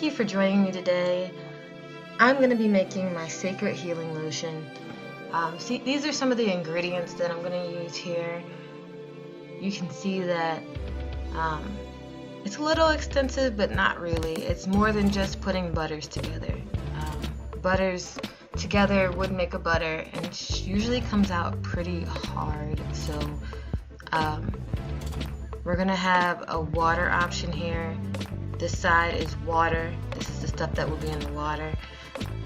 thank you for joining me today. I'm going to be making my Sacred Healing Lotion. See, these are some of the ingredients that I'm going to use here. You can see that it's a little extensive, but not really. It's more than just putting butters together. Butters together would make a butter, and it usually comes out pretty hard. So we're going to have a water option here. This side is water. This is the stuff that will be in the water.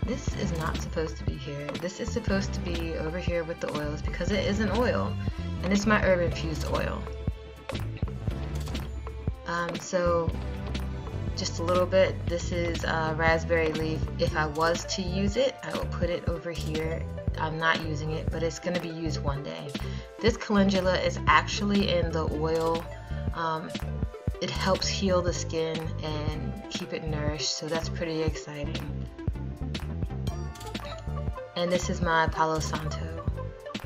This is not supposed to be here. This is supposed to be over here with the oils because it is an oil, and it's my herb infused oil. So just a little bit. This is raspberry leaf. If I was to use it, I will put it over here. I'm not using it, but it's going to be used one day. This calendula is actually in the oil. It helps heal the skin and keep it nourished, so that's pretty exciting. And this is my Palo Santo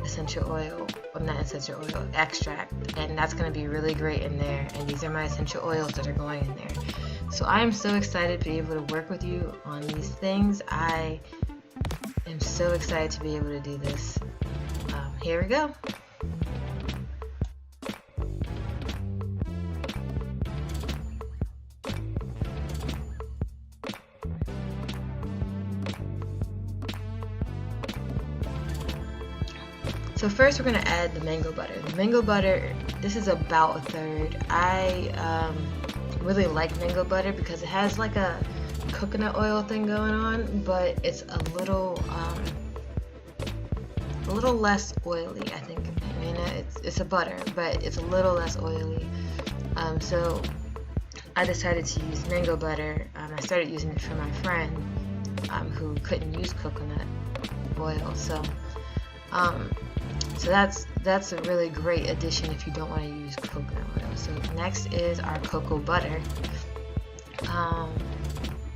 essential oil, well, not essential oil, extract, and that's going to be really great in there. And these are my essential oils that are going in there. So I am so excited to be able to work with you on these things. I am so excited to be able to do this. Here we go. So first we're going to add the mango butter. The mango butter, this is about a third. I really like mango butter because it has like a coconut oil thing going on, but it's a little less oily, I think. I mean, it's a butter, but it's a little less oily. So I decided to use mango butter. I started using it for my friend who couldn't use coconut oil. So that's a really great addition if you don't want to use coconut oil. So next is our cocoa butter.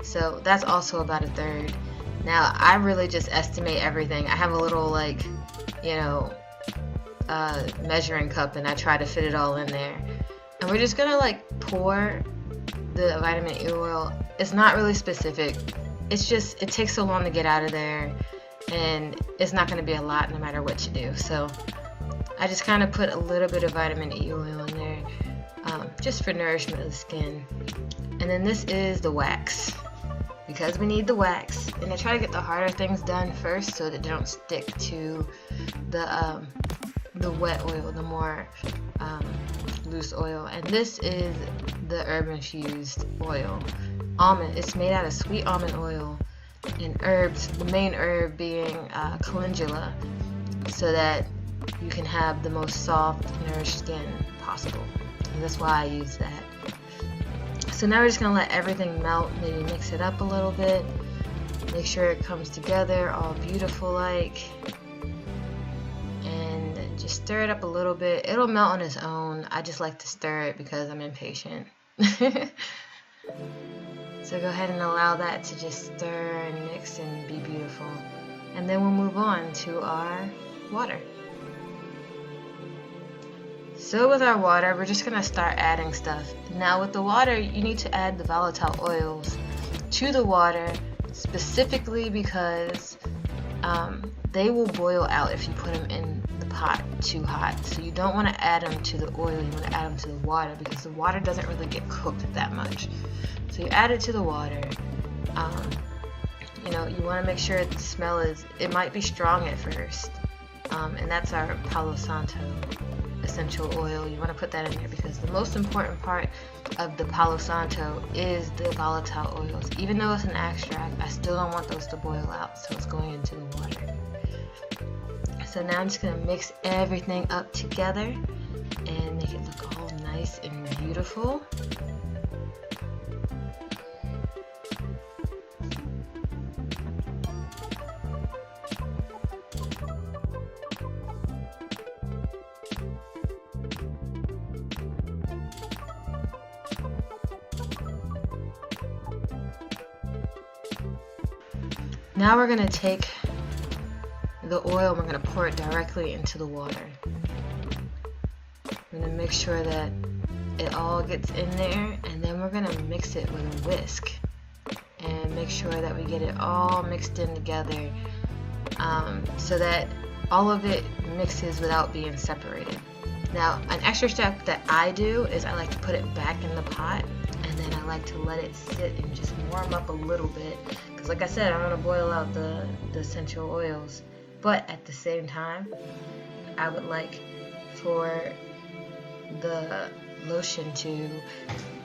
So that's also about a third. Now I really just estimate everything. I have a little measuring cup, and I try to fit it all in there. And we're just gonna pour the vitamin E oil. It's not really specific. It's just, it takes so long to get out of there, and it's not going to be a lot no matter what you do. So I just kind of put a little bit of vitamin E oil in there just for nourishment of the skin. And then this is the wax, because we need the wax. And I try to get the harder things done first so that they don't stick to the wet oil, the more loose oil. And this is the herb infused oil. Almond. It's made out of sweet almond oil and herbs, the main herb being calendula, so that you can have the most soft, nourished skin possible. And that's why I use that. So now we're just going to let everything melt, maybe mix it up a little bit, make sure it comes together all beautiful like, and just stir it up a little bit. It'll melt on its own. I just like to stir it because I'm impatient. So go ahead and allow that to just stir and mix and be beautiful. And then we'll move on to our water. So with our water, we're just going to start adding stuff. Now with the water, you need to add the volatile oils to the water, specifically because they will boil out if you put them in the pot too hot. So you don't want to add them to the oil, you want to add them to the water, because the water doesn't really get cooked that much. So you add it to the water. You want to make sure the smell it might be strong at first. And that's our Palo Santo essential oil. You want to put that in there because the most important part of the Palo Santo is the volatile oils. Even though it's an extract, I still don't want those to boil out, so it's going into the water. So now I'm just going to mix everything up together and make it look all nice and beautiful. Now we're going to take the oil and we're going to pour it directly into the water. I'm going to make sure that it all gets in there, and then we're going to mix it with a whisk. and make sure that we get it all mixed in together, so that all of it mixes without being separated. Now, an extra step that I do is I like to put it back in the pot, and then I like to let it sit and just warm up a little bit, because like I said, I want to boil out the essential oils, but at the same time I would like for the lotion to,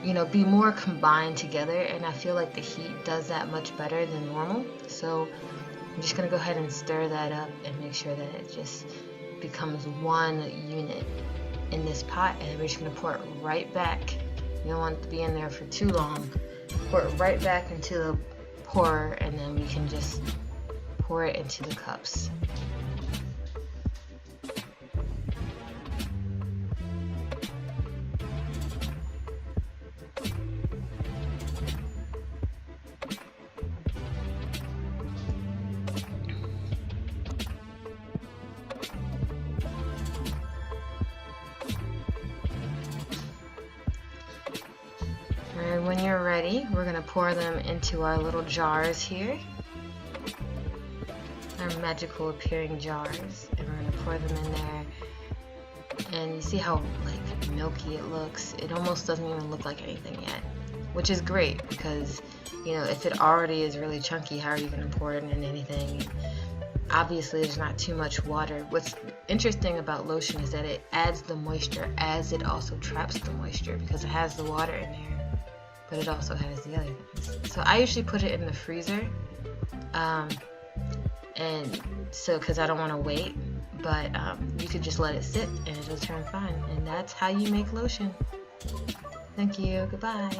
you know, be more combined together, and I feel like the heat does that much better than normal. So I'm just going to go ahead and stir that up and make sure that it just becomes one unit in this pot, and we're just going to pour it right back. You don't want it to be in there for too long. Pour it right back into the pourer, and then we can just pour it into the cups. And when you're ready, we're going to pour them into our little jars here, our magical appearing jars, and we're going to pour them in there. And you see how like milky it looks? It almost doesn't even look like anything yet, which is great, because you know, if it already is really chunky, how are you going to pour it in anything? Obviously there's not too much water. What's interesting about lotion is that it adds the moisture as it also traps the moisture, because it has the water in there, but it also has the other things. So I usually put it in the freezer, and so because I don't want to wait, but you could just let it sit and it'll turn fine, and that's how you make lotion. Thank you. Goodbye.